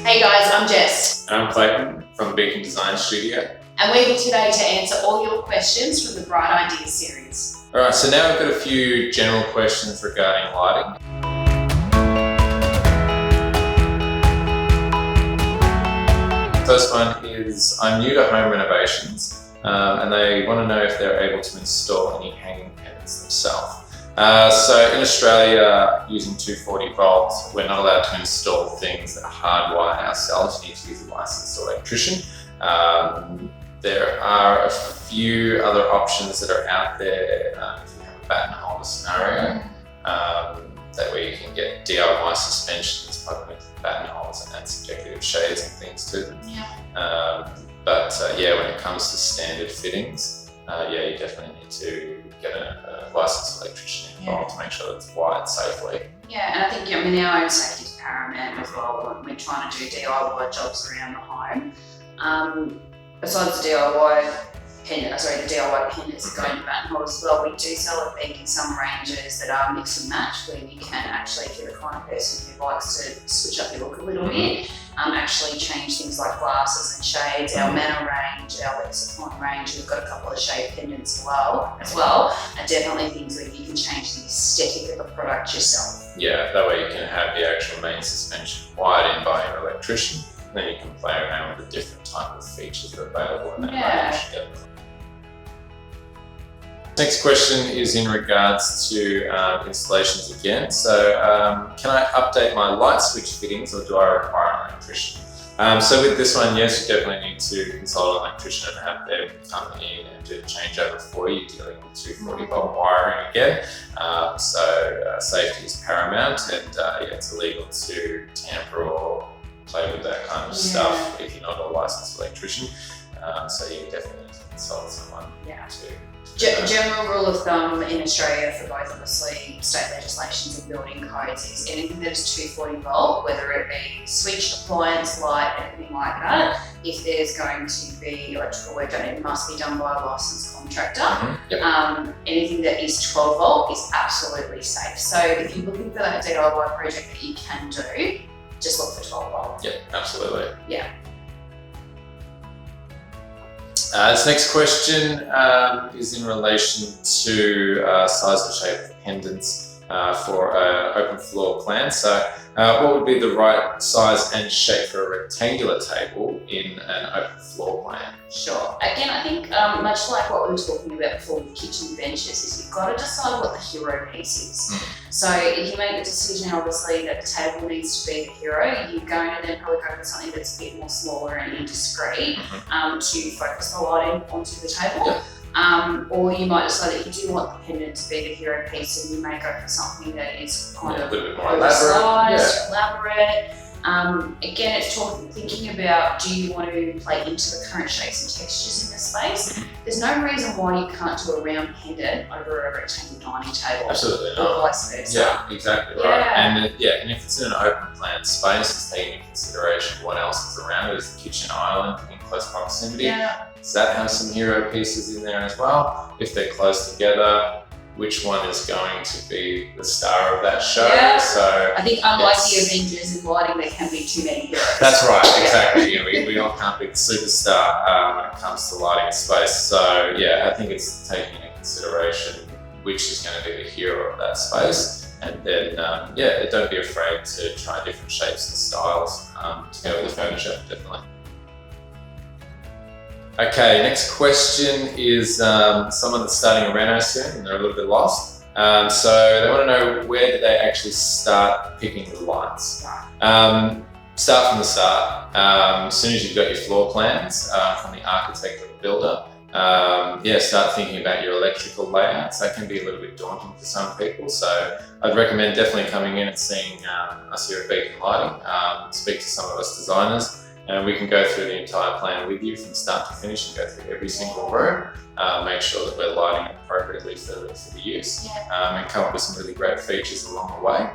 Hey guys, I'm Jess. And I'm Clayton from Beacon Design Studio. And we're here today to answer all your questions from the Bright Ideas series. Alright, so now we've got a few general questions regarding lighting. First one is, I'm new to home renovations and they want to know if they're able to install any hanging pendants themselves. So in Australia, using 240 volts, we're not allowed to install things that are hardwired ourselves. You need to use a licensed electrician. There are a few other options that are out there. If you have a batten holder scenario, that way you can get DIY suspensions, plug with batten holders and add subjective shades and things to them. Yeah. Yeah, when it comes to standard fittings, you definitely need to get a licensed electrician involved to make sure that it's wired safely. Yeah, and I think our own safety is paramount as well when we're trying to do DIY jobs around the home. Besides the DIY pendants that go into batten holders as well, we do sell it in some ranges that are mix and match, where you can actually, if you're the kind of person who likes to switch up your look a little bit, actually change things like glasses and shades. Our Manor range, our Lexicon range, we've got a couple of shade pendants as well, and definitely things where you can change the aesthetic of the product yourself. Yeah, that way you can have the actual main suspension wired in by your electrician, and then you can play around with the different type of features that are available in that range. Next question is in regards to installations again. So can I update my light switch fittings or do I require an electrician? So with this one, yes, you definitely need to consult an electrician and have them come in and do the changeover for you, dealing with 240 volt wiring again. Safety is paramount, and it's illegal to tamper or play with that kind of stuff if you're not a licensed electrician. So you definitely need to consult someone to General rule of thumb in Australia for both obviously state legislations and building codes is anything that is 240 volt, whether it be switch, appliance, light, anything like that, if there's going to be electrical work done, it must be done by a licensed contractor. Anything that is 12 volt is absolutely safe. So if you're looking for that DIY project that you can do, just look for 12 volt. Yeah, absolutely. Yeah. This next question is in relation to size and shape of pendants for an open floor plan. So what would be the right size and shape for a rectangular table in an open floor plan? Sure. Again, I think much like what we were talking about before with kitchen benches, is you've got to decide what the hero piece is. So if you make the decision, obviously, that the table needs to be the hero, you're going to then probably go for something that's a bit more smaller and discreet to focus the lighting onto the table. Or you might decide that you do want the pendant to be the hero piece, and you may go for something that is kind of a little bit more elaborate. Again, it's thinking about, do you want to play into the current shapes and textures in the space? There's no reason why you can't do a round pendant over a rectangle dining table. Absolutely or not. vice versa. Yeah, exactly right. And if it's in an open plan space, it's taking into consideration what else is around it. Is the kitchen island in close proximity? Does that have some hero pieces in there as well? If they're close together, which one is going to be the star of that show? So I think unlike the Avengers in lighting, there can be too many heroes. That's right, exactly. We all can't be the superstar when it comes to lighting space. So I think it's taking into consideration which is going to be the hero of that space. And then, don't be afraid to try different shapes and styles to go with the furniture, definitely. Okay, next question is someone that's starting a reno soon and they're a little bit lost. So they want to know, where do they actually start picking the lights? Start from the start. As soon as you've got your floor plans from the architect or the builder, start thinking about your electrical layouts. That can be a little bit daunting for some people. So I'd recommend definitely coming in and seeing us here at Beacon Lighting, speak to some of us designers, and we can go through the entire plan with you from start to finish and go through every single room, make sure that we're lighting appropriately for the use, and come up with some really great features along the way.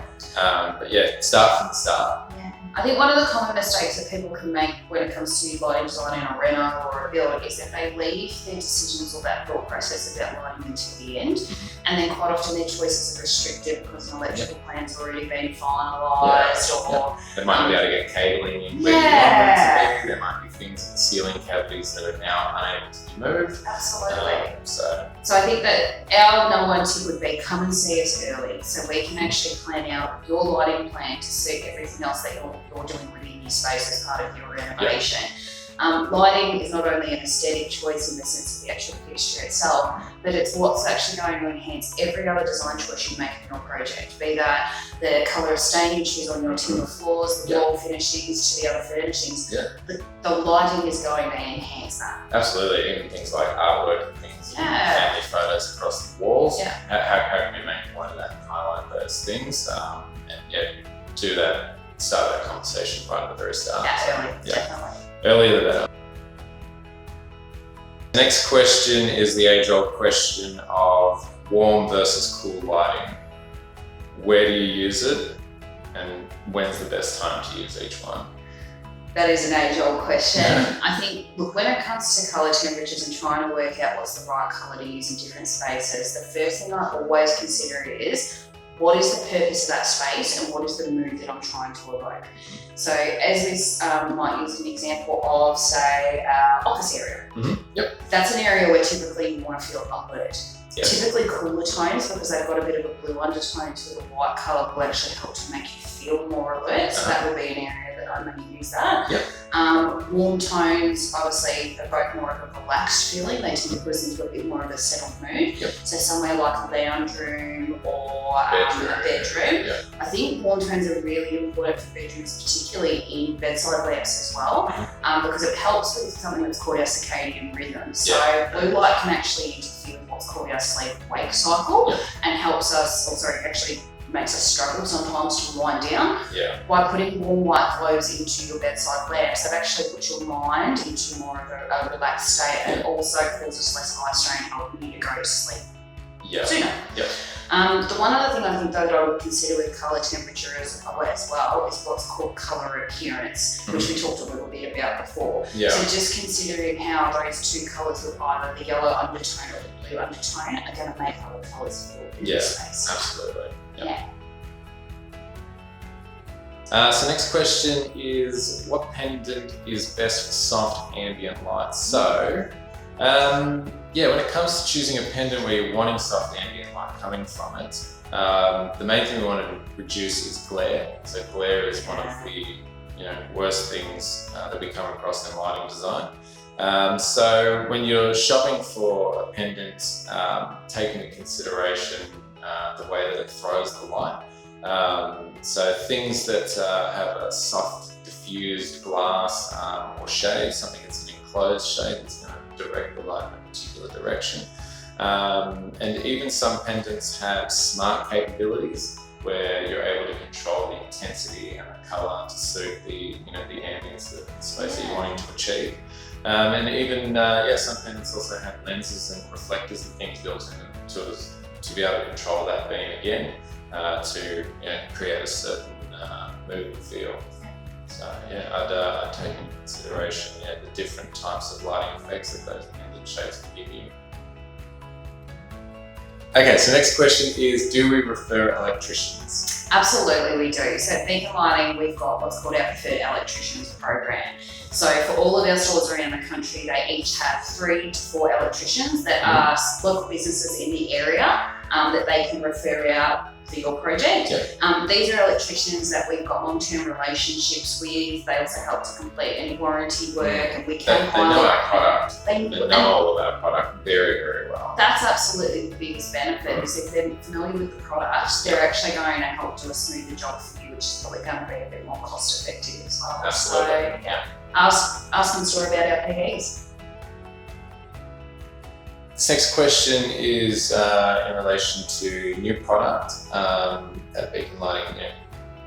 Start from the start. I think one of the common mistakes that people can make when it comes to lighting design in a reno or a build is that they leave their decisions or that thought process about lighting until the end, and then quite often their choices are restricted because an electrical plan's already been finalised, or they might not be able to get cabling in where you want them to be. There might be things in the ceiling cavities that are now unable to be moved. Absolutely. So I think that our number one tip would be come and see us early, so we can actually plan out your lighting plan to suit everything else that you're doing within your space as part of your renovation. Lighting is not only an aesthetic choice in the sense of the actual fixture itself, but it's what's actually going to enhance every other design choice you make in your project, be that the colour of stain you choose on your timber floors, the wall finishings to the other furnishings. The lighting is going to enhance that. Absolutely, even things like artwork and things, family photos across the walls. How can we make point of that and highlight those things? And do that, start that conversation right at the very start. Definitely. Earlier the better. Next question is the age-old question of warm versus cool lighting. Where do you use it, and when's the best time to use each one? That is an age-old question. I think, look, when it comes to colour temperatures and trying to work out what's the right colour to use in different spaces, the first thing I always consider is what is the purpose of that space and what is the mood that I'm trying to evoke. So as we might use an example of, say, office area. That's an area where typically you want to feel alert. Typically cooler tones, because they've got a bit of a blue undertone to the white colour, will actually help to make you feel more alert. So that would be an area that I may use that. Warm tones obviously evoke more of a relaxed feeling. They tend to put us into a bit more of a settled mood. So somewhere like a lounge room or a bedroom. I think warm tones are really important for bedrooms, particularly in bedside lamps as well, because it helps with something that's called our circadian rhythm. So blue light can actually interfere with what's called our sleep-wake cycle and helps us, actually makes us struggle sometimes to wind down. By putting warm white globes into your bedside lamps, that actually puts your mind into more of a relaxed state and also causes less eye strain, helping you to go to sleep sooner. The one other thing I think though that I would consider with colour temperature as well is what's called colour appearance, which we talked a little bit about before. So just considering how those two colours with either the yellow undertone or the blue undertone are going to make other colours feel in your space. Absolutely. So next question is, what pendant is best for soft ambient light? So when it comes to choosing a pendant where you're wanting soft ambient light coming from it, the main thing we want to reduce is glare. So glare is one of the worst things that we come across in lighting design. So when you're shopping for a pendant, take into consideration the way that it throws the light. So things that have a soft diffused glass or shade, something that's an enclosed shade that's going to direct the light in a particular direction. And even some pendants have smart capabilities where you're able to control the intensity and the colour to suit the the ambience of the space that you're wanting to achieve. And even some pendants also have lenses and reflectors and things built in them to be able to control that beam again, to create a certain mood and feel. So I'd take into consideration the different types of lighting effects that those pendant shapes can give you. Okay, so next question is, do we refer electricians? Absolutely we do. So at Beacon Lighting, we've got what's called our preferred electricians program. So for all of our stores around the country, they each have 3 to 4 electricians that are local businesses in the area that they can refer out for your project. These are electricians that we've got long-term relationships with. They also help to complete any warranty work, and we can They know our product. They know all of our product very, very well. That's absolutely the biggest benefit, is if they're familiar with the product, they're actually going to help do a smoother job for you, which is probably going to be a bit more cost effective as well. Absolutely. So ask them store about our PDs. This next question is in relation to new product that Beacon Lighting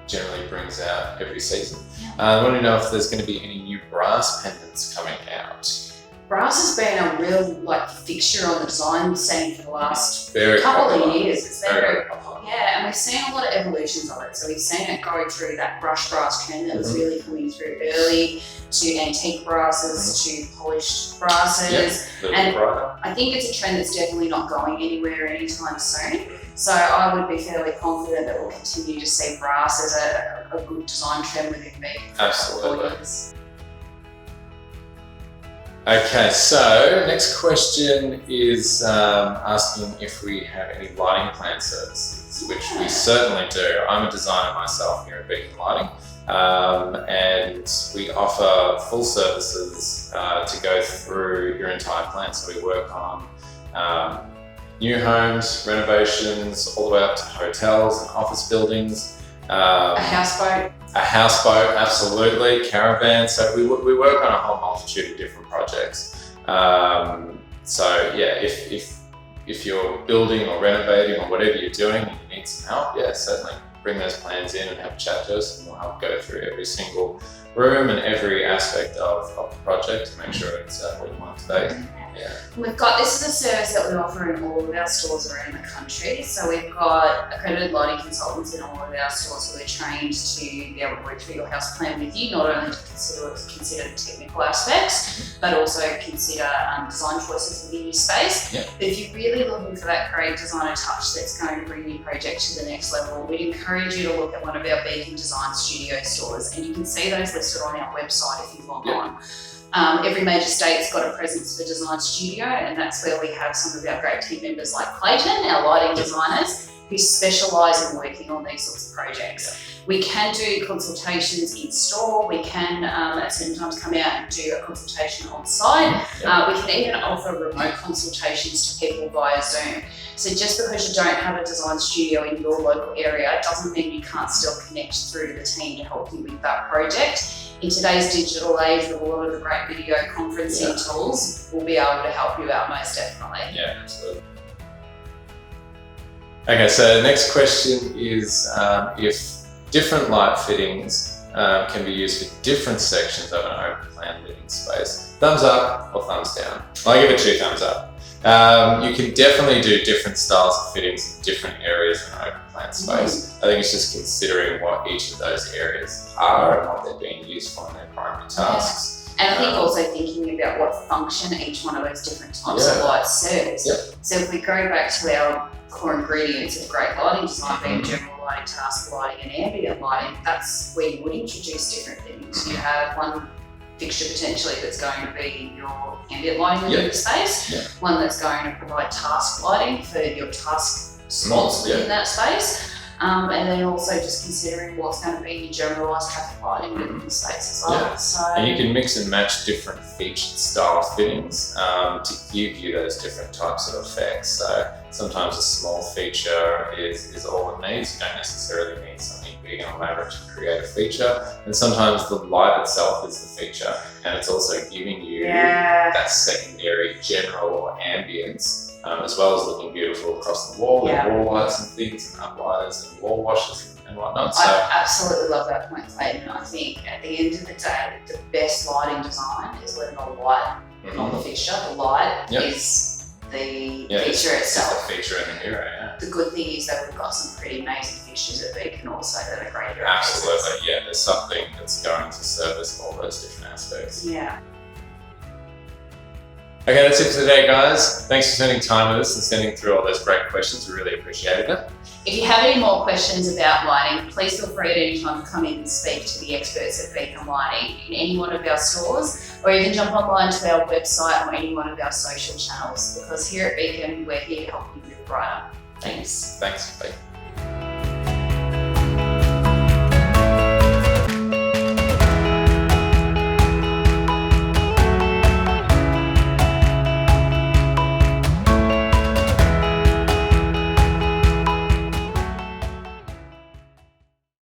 generally brings out every season. I want to know if there's going to be any new brass pendants coming out. Brass has been a real fixture on the design scene for the last Very couple popular. of years. It's been very popular. Yeah, and we've seen a lot of evolutions of it. So we've seen it go through that brush brass trend that was really coming through early, to antique brasses, to polished brasses. And I think it's a trend that's definitely not going anywhere anytime soon. So I would be fairly confident that we'll continue to see brass as a good design trend within Beacon for Absolutely. a couple of years. Okay, so next question is asking if we have any lighting plan services, which we certainly do. I'm a designer myself here at Beacon Lighting, and we offer full services to go through your entire plan. So we work on new homes, renovations, all the way up to hotels and office buildings. A houseboat. A houseboat, absolutely, caravan. So we work on a whole multitude of different projects. So yeah, if you're building or renovating or whatever you're doing and you need some help, yeah, certainly bring those plans in and have a chat to us, and we'll help go through every single room and every aspect of the project to make sure it's what you want it to be. Yeah. We've got, this is a service that we offer in all of our stores around the country. So we've got accredited lighting consultants in all of our stores who are trained to be able to work through your house plan with you, not only to consider the technical aspects, but also consider design choices within your space. Yeah. But if you're really looking for that great designer touch that's going to bring your project to the next level, we'd encourage you to look at one of our Beacon Design Studio stores, and you can see those listed on our website if you log on. Every major state's got a presence for Design Studio, and that's where we have some of our great team members like Clayton, our lighting designers, who specialise in working on these sorts of projects. We can do consultations in store, we can sometimes come out and do a consultation on site. We can even offer remote consultations to people via Zoom. So just because you don't have a design studio in your local area doesn't mean you can't still connect through to the team to help you with that project. In today's digital age, with a lot of the great video conferencing tools, we'll be able to help you out most definitely. Yeah, absolutely. Okay, so the next question is if different light fittings can be used for different sections of an open plan living space. Thumbs up or thumbs down? I'll give it 2 thumbs up. You can definitely do different styles of fittings in different areas of an open plan space. I think it's just considering what each of those areas are and what they're being used for in their primary tasks. And I think also thinking about what function each one of those different types of lights serves. So if we go back to our core ingredients of great lighting design being general lighting, task lighting and ambient lighting, that's where you would introduce different things. You have one fixture potentially that's going to be your ambient lighting within the space, one that's going to provide task lighting for your task spots within that space, and then also just considering what's going to be your generalised traffic lighting within the space as well. So, and you can mix and match different featured style fittings to give you those different types of effects. So sometimes a small feature is all it needs. You don't necessarily need something big and elaborate to create a feature. And sometimes the light itself is the feature, and it's also giving you that secondary general ambience, as well as looking beautiful across the wall with wall lights and things, and uplighters and wall washes and whatnot. So I absolutely love that point, Clayton. I think at the end of the day, the best lighting design is when the light, not the fixture, the light is the feature itself. It's the feature in the hero, The good thing is that we've got some pretty amazing fixtures at Beacon also that are great. Absolutely, there's something that's going to service all those different aspects. Yeah. Okay, that's it for today, guys. Thanks for spending time with us and sending through all those great questions. We really appreciated it. If you have any more questions about lighting, please feel free at any time to come in and speak to the experts at Beacon Lighting in any one of our stores, or you can jump online to our website or any one of our social channels, because here at Beacon, we're here to help you live brighter. Thanks. Thanks. Bye.